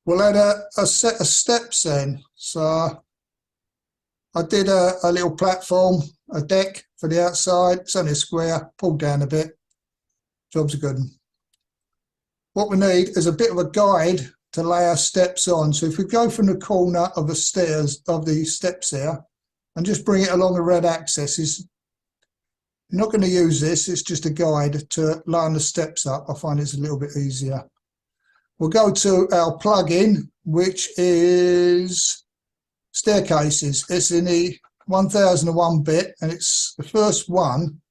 We'll add a set of steps then. So I did a little platform, a deck for the outside. It's only a square, pulled down a bit. Job's a good one. What we need is a bit of a guide to lay our steps on. So if we go from the corner of the stairs, of the steps here, and just bring it along the red axis, you're not going to use this, it's just a guide to line the steps up. I find it's a little bit easier. We'll go to our plugin, which is staircases. It's in the 1001 bit, and it's the first one.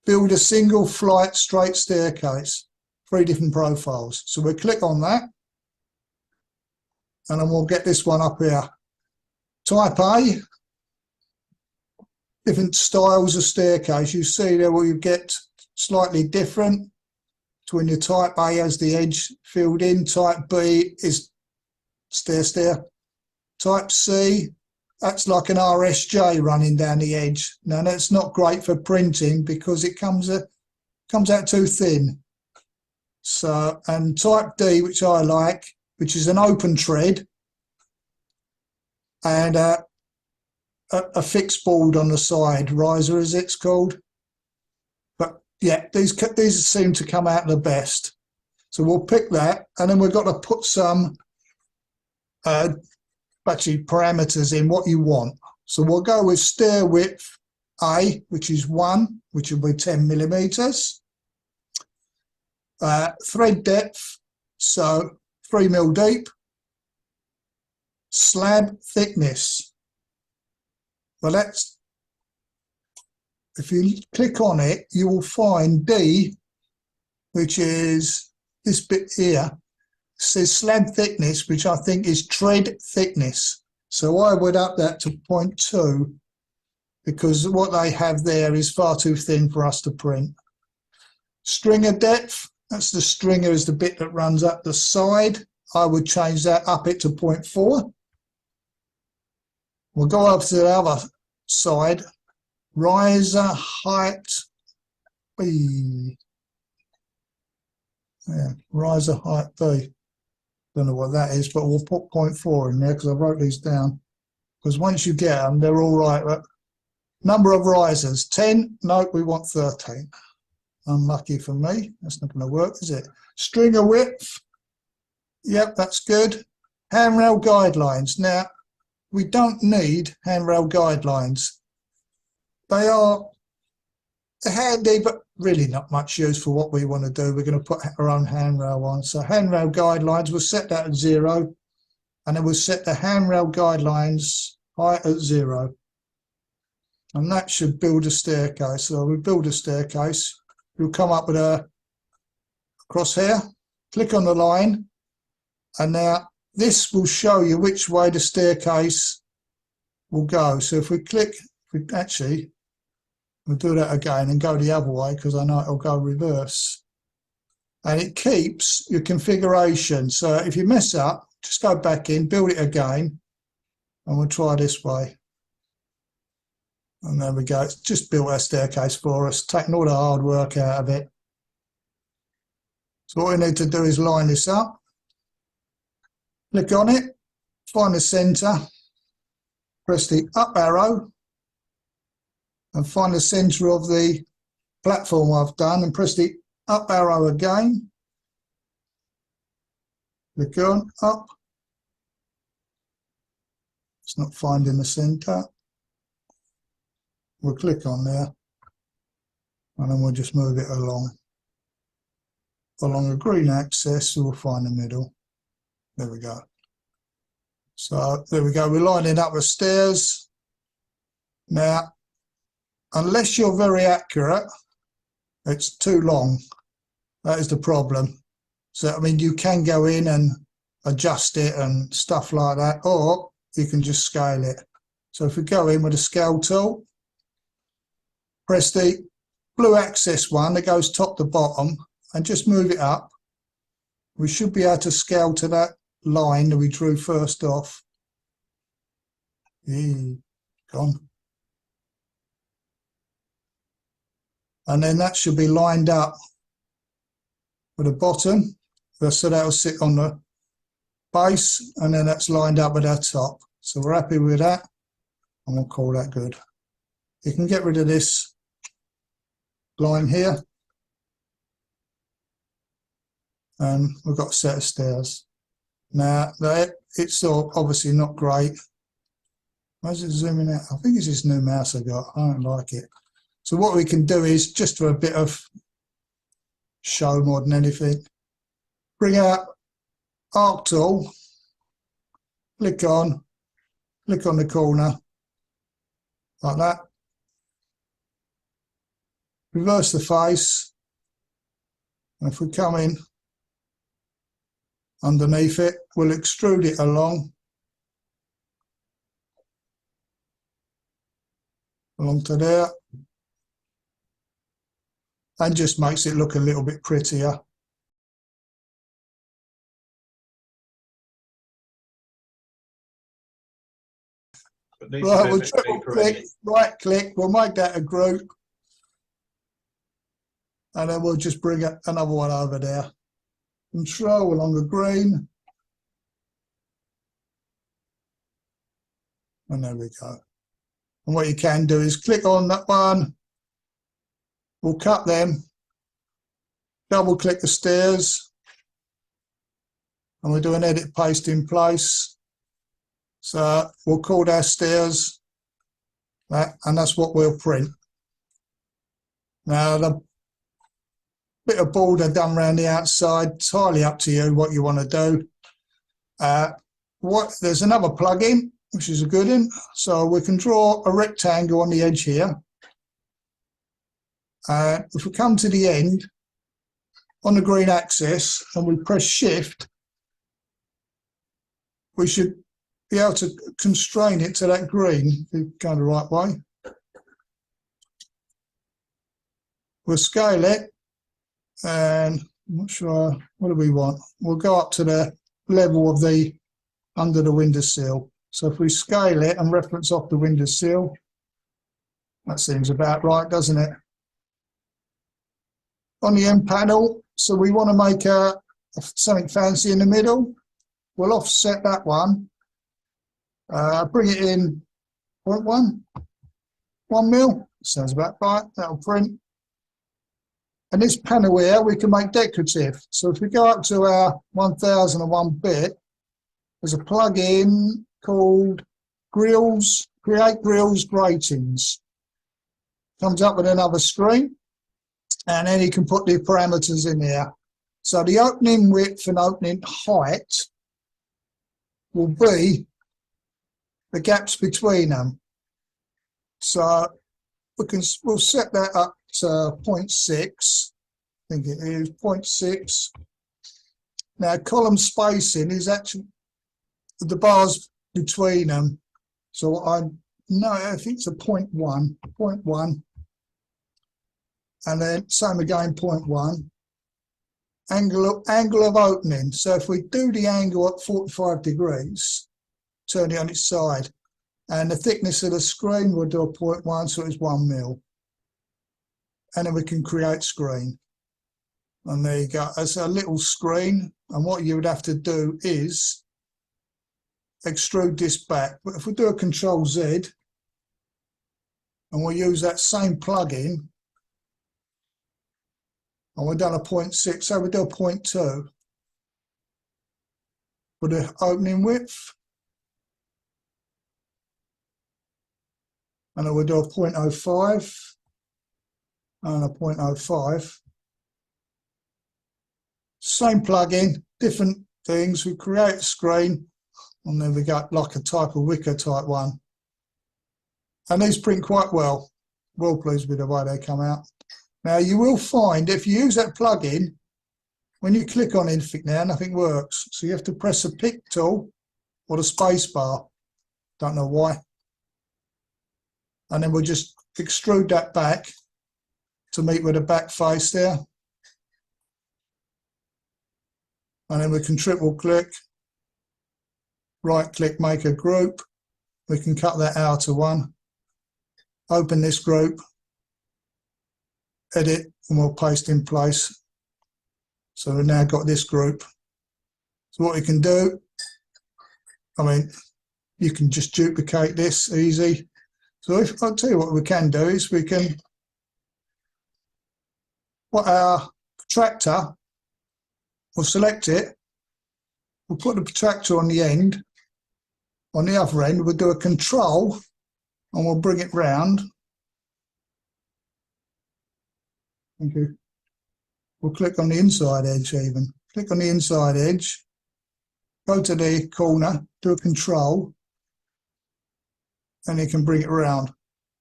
Build a single flight straight staircase, 3 different profiles. So we'll click on that, and then we'll get this one up here. Type A, different styles of staircase. You see there where you get slightly different between your type A has the edge filled in, type B is stair. Type C, that's like an RSJ running down the edge. Now that's not great for printing because it comes out too thin. So, and type D, which I like, which is an open tread and a fixed board on the side, riser as it's called. But yeah, these seem to come out the best. So we'll pick that, and then we've got to put some actually parameters in what you want. So we'll go with stair width A, which is 1, which will be 10 millimeters. Thread depth, so 3 mil deep. Slab thickness. Well, that's, if you click on it, you will find D, which is this bit here. It says slab thickness, which I think is tread thickness. So I would up that to 0.2 because what they have there is far too thin for us to print. Stringer depth, that's the stringer is the bit that runs up the side. I would change that, up it to 0.4. We'll go up to the other side. Riser height B. Yeah, riser height B. Don't know what that is, but we'll put 0.4 in there because I wrote these down. Because once you get them, they're all right. But number of risers, 10. No, we want 13. Unlucky for me. That's not going to work, is it? Stringer width. Yep, that's good. Handrail guidelines. Now, we don't need handrail guidelines. They are handy, but really not much use for what we want to do. We're going to put our own handrail on. So handrail guidelines, we'll set that at 0. And then we'll set the handrail guidelines height at 0. And that should build a staircase. So we build a staircase. You'll come up with a crosshair, click on the line, and now this will show you which way the staircase will go. So if we click, actually, we'll do that again and go the other way because I know it'll go reverse. And it keeps your configuration. So if you mess up, just go back in, build it again, and we'll try this way. And there we go. It's just built our staircase for us, taking all the hard work out of it. So what we need to do is line this up. Click on it, find the center, press the up arrow, and find the center of the platform I've done, and press the up arrow again. Click on up. It's not finding the center. We'll click on there, and then we'll just move it along a green axis, so we'll find the middle. There we go. So there we go. We're lining up the stairs. Now, unless you're very accurate, it's too long. That is the problem. So, I mean, you can go in and adjust it and stuff like that, or you can just scale it. So if we go in with a scale tool, press the blue axis one that goes top to bottom and just move it up. We should be able to scale to that line that we drew first off. Gone. And then that should be lined up with the bottom, so that'll sit on the base, and then that's lined up with our top. So we're happy with that, and we'll call that good. You can get rid of this line here, and we've got a set of stairs. Now, it's obviously not great. Why is it zooming out? I think it's this new mouse I got. I don't like it. So what we can do is, just for a bit of show more than anything, bring out Arc Tool, click on the corner, like that. Reverse the face, and if we come in underneath it, we'll extrude it along to there, and just makes it look a little bit prettier. Right, we'll triple click, right click, we'll make that a group, and then we'll just bring another one over there. Control along the green, and there we go. And what you can do is click on that one, we'll cut them, double click the stairs, and we'll do an edit paste in place. So we'll call our stairs that, and that's what we'll print. Now the bit of border done around the outside, entirely up to you what you want to do. There's another plugin, which is a good one. So we can draw a rectangle on the edge here. If we come to the end on the green axis and we press Shift, we should be able to constrain it to that green, go the right way. We'll scale it, and I'm not sure, what do we want? We'll go up to the level of the under the windowsill. So if we scale it and reference off the windowsill, that seems about right, doesn't it? On the end panel, so we want to make something fancy in the middle. We'll offset that one. Bring it in 0.1, 1 mil. Sounds about right. That'll print. And this panel here, we can make decorative. So if we go up to our 1001 bit, there's a plugin called Grills, Create Grills Gratings. Comes up with another screen, and then you can put the parameters in there. So the opening width and opening height will be the gaps between them. So we'll set that up to 0.6. I think it is 0.6. Now column spacing is actually the bars between them. So I think it's a 0.1, and then same again 0.1. Angle of opening. So if we do the angle at 45 degrees, turn it on its side, and the thickness of the screen we'll do a 0.1, so it's 1 mil. And then we can create screen. And there you go. It's a little screen, and what you would have to do is extrude this back. But if we do a Control Z, and we'll use that same plugin, and we've done a 0.6, so we do a 0.2 for the opening width, and then we'll do a 0.05 and a 0.05. Same plugin, different things. We create a screen, and then we got like a type of wicker type one. And these print quite well. Well pleased with the way they come out. Now you will find if you use that plugin, when you click on anything now, nothing works. So you have to press the pick tool or the space bar. Don't know why. And then we'll just extrude that back to meet with the back face there. And then we can triple click, right click, make a group. We can cut that outer one, open this group, edit, and we'll paste in place. So we've now got this group. So what we can do I mean, you can just duplicate this easy. So if I'll tell you what we can do is we can put our protractor, we'll select it, we'll put the protractor on the end, on the other end, we'll do a control and we'll bring it round. Thank you. We'll click on the inside edge even. Click on the inside edge, go to the corner, do a control, and you can bring it around.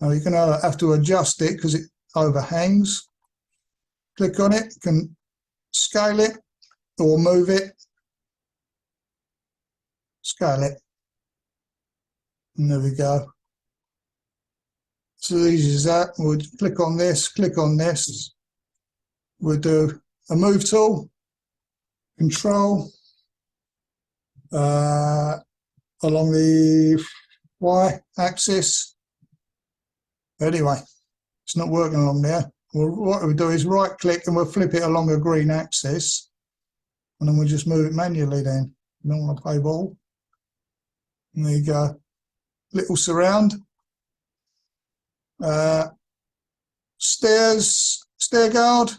Now you're going to have to adjust it because it overhangs. Click on it, you can scale it or move it, scale it, and there we go. So easy as that. We'll click on this, we'll do a move tool, control, along the Y axis. Anyway, it's not working along there. Well, what we'll do is right click and we'll flip it along a green axis, and then we'll just move it manually then. You don't want to play ball. And there you go. Little surround. Stairs, stair guard,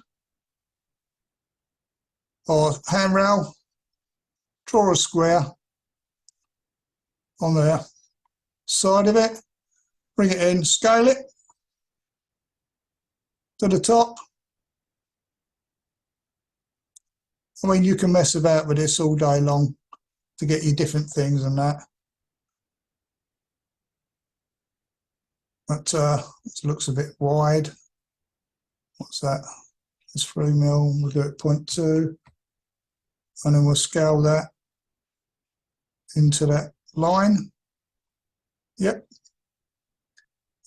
or handrail. Draw a square on the side of it. Bring it in, scale it to the top. I mean, you can mess about with this all day long to get you different things and that. But it looks a bit wide. What's that? It's 3 mil. We'll do it 0.2. And then we'll scale that into that line. Yep.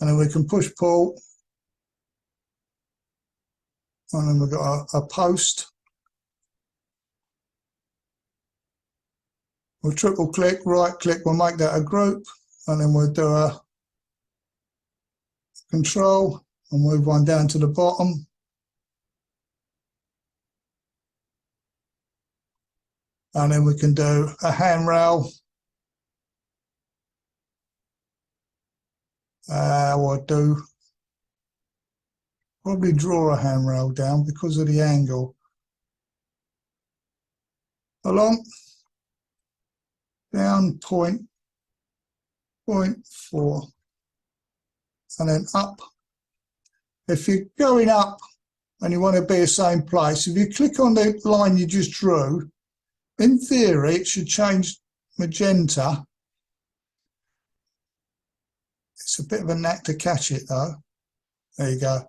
And then we can push pull. And then we've got a post. We'll triple click, right click, we'll make that a group. And then we'll do a control and move one down to the bottom. And then we can do a handrail. We'll do probably draw a handrail down because of the angle. Along, down 0.4, and then up. If you're going up and you want to be the same place, if you click on the line you just drew, in theory it should change magenta. It's a bit of a knack to catch it though. There you go.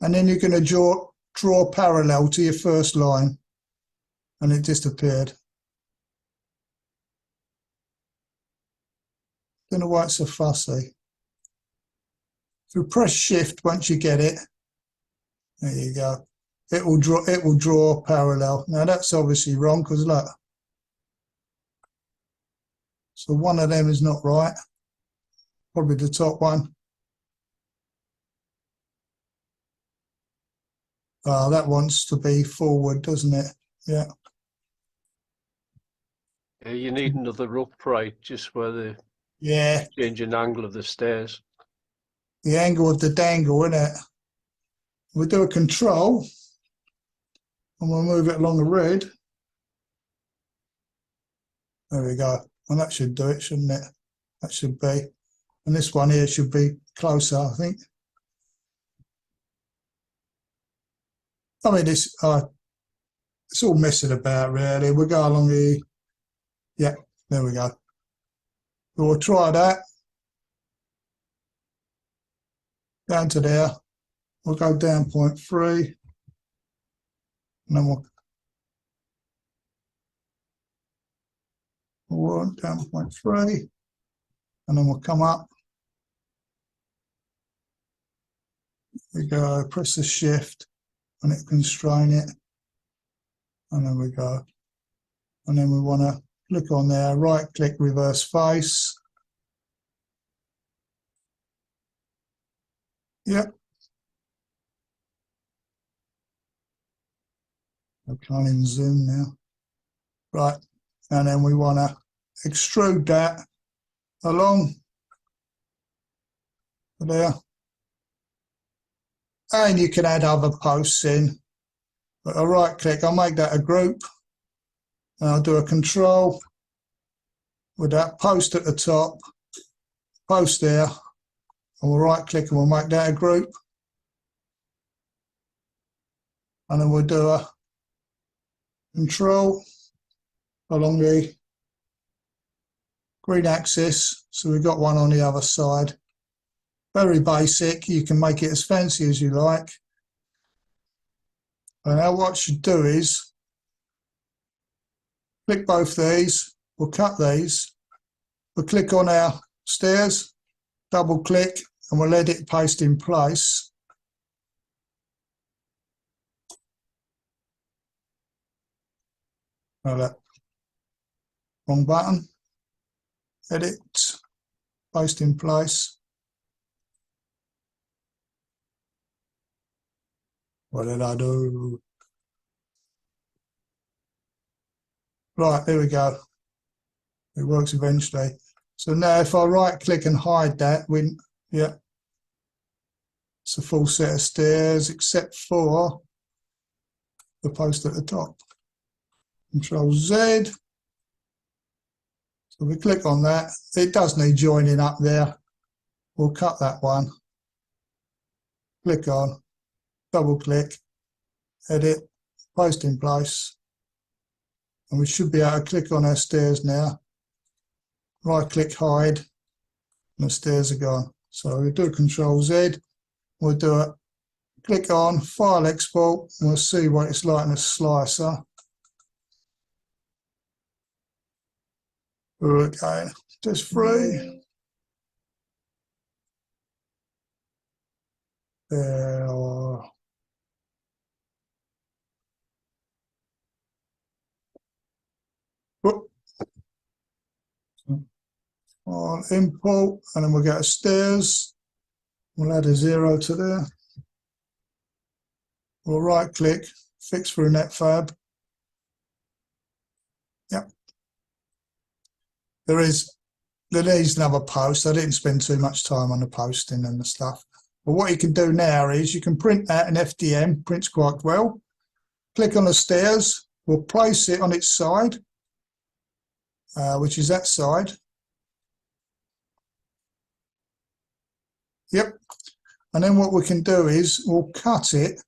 And then you're going to draw parallel to your first line, and it disappeared. Don't know why it's so fussy. If you press shift once you get it, there you go. It will draw parallel. Now that's obviously wrong because look. So one of them is not right. Probably the top one. That wants to be forward, doesn't it? Yeah. Yeah, you need another upright just where the changing angle of the stairs. The angle of the dangle, isn't it? We'll do a control and we'll move it along the red. There we go. And that should do it, shouldn't it? That should be. And this one here should be closer, I think. I mean, it's all messing about, really. We'll go along the... Yeah, there we go. We'll try that. Down to there. We'll go down 0.3. And then we'll down 0.3. And then we'll come up. We go, press the shift, and it constrain it. And then we go. And then we want to click on there, right click, reverse face. Yep. I can't even zoom now. Right. And then we want to extrude that along there. And you can add other posts in. But I right click, I'll make that a group. And I'll do a control with that post at the top, post there. And we'll right click and we'll make that a group. And then we'll do a control along the green axis. So we've got one on the other side. Very basic. You can make it as fancy as you like. And now what you should do is click both these. We'll cut these. We'll click on our stairs, double click, and we'll let it paste in place. Now that wrong button. Edit, paste in place. What did I do? Right, there we go. It works eventually. So now if I right click and hide that, yeah, it's a full set of stairs except for the post at the top. Control Z. So we click on that. It does need joining up there. We'll cut that one. Click on, double click, edit, post in place. And we should be able to click on our stairs now. Right click, hide, and the stairs are gone. So we do Control Z. We'll do it. Click on File Export, and we'll see what it's like in a slicer. Okay, just free. There. I'll import, and then we'll go to stairs. We'll add a 0 to there. We'll right click, fix for a net fab. Yep. There needs another post. I didn't spend too much time on the posting and the stuff. But what you can do now is you can print that in FDM, prints quite well. Click on the stairs, we'll place it on its side, which is that side. Yep. And then what we can do is we'll cut it.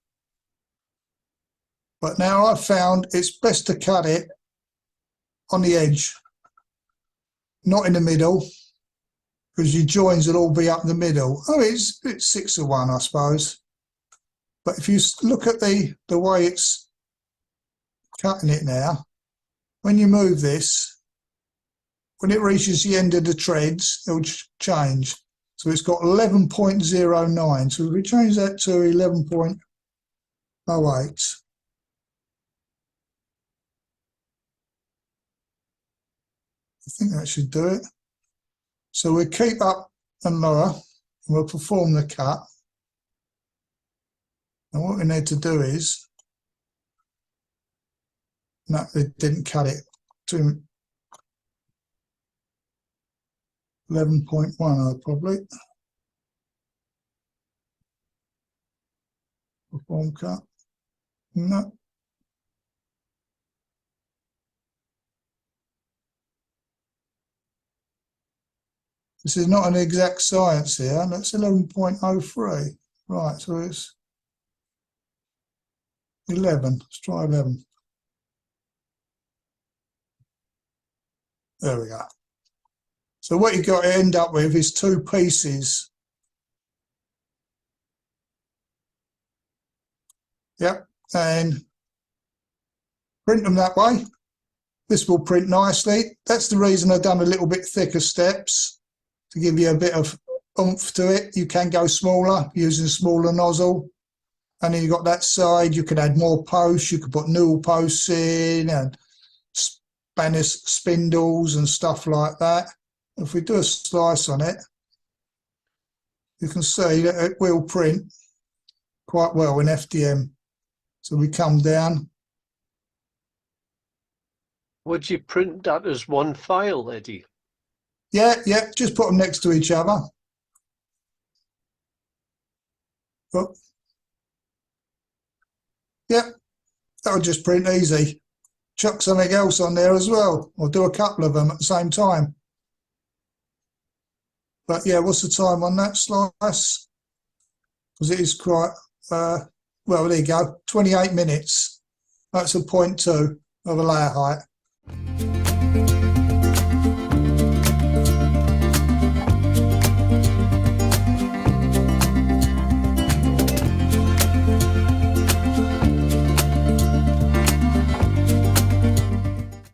But now I've found it's best to cut it on the edge, not in the middle, because your joins will all be up the middle. Oh, it's 6 of 1, I suppose. But if you look at the way it's cutting it now, when you move this, when it reaches the end of the treads, it'll change. So it's got 11.09. So if we change that to 11.08, I think that should do it. So we'll keep up and lower, and we'll perform the cut. And what we need to do is, no, it didn't cut it to 11.10 probably. Perform cut. No. This is not an exact science here. That's 11.03. Right, so it's 11. Let's try 11. There we go. So what you've got to end up with is 2 pieces. Yep, and print them that way. This will print nicely. That's the reason I've done a little bit thicker steps, to give you a bit of oomph to it. You can go smaller using a smaller nozzle. And then you've got that side, you can add more posts, you could put newel posts in and Spanish spindles and stuff like that. If we do a slice on it, you can see that it will print quite well in FDM. So we come down, Would you print that as one file, Eddie? Yeah, just put them next to each other. Oh. Yeah, that'll just print easy. Chuck something else on there as well, or do a couple of them at the same time. But yeah, what's the time on that slice? Because it is quite, well, there you go, 28 minutes. That's a 0.2 of a layer height.